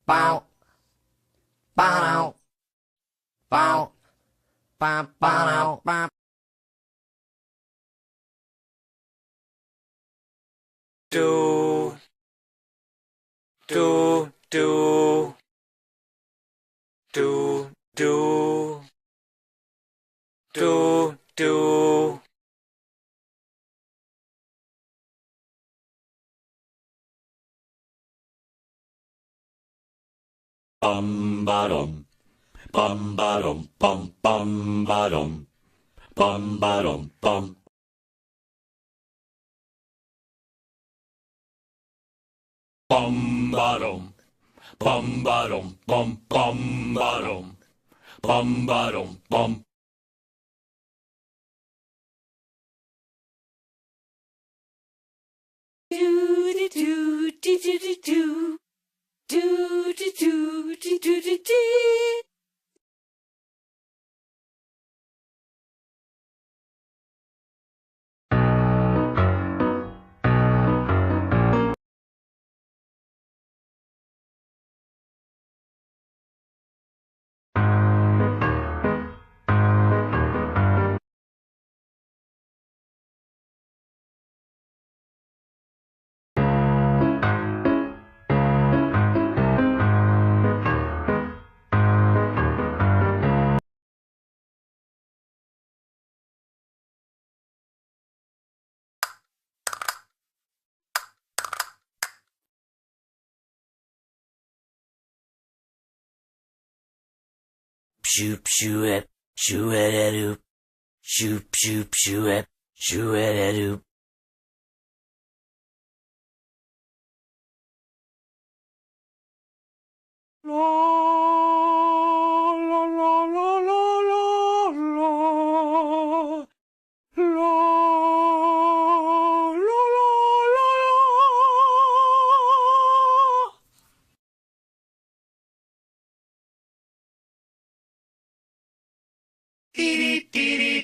Bow, bow, bow, bow, bow, bow. Do, do, do, do, do, do, do. Bum bottom, bum bottom, bum bottom, bum bottom, bum. Bum bottom, bum bottom, bum bottom, bum bottom, bum. Do do do do do do do do do do do do do. Shoop shoo-ep, shoo-et-a-doop. Shoop shoop shoo-ep, shoo-et-a-doop. Dee dee dee dee.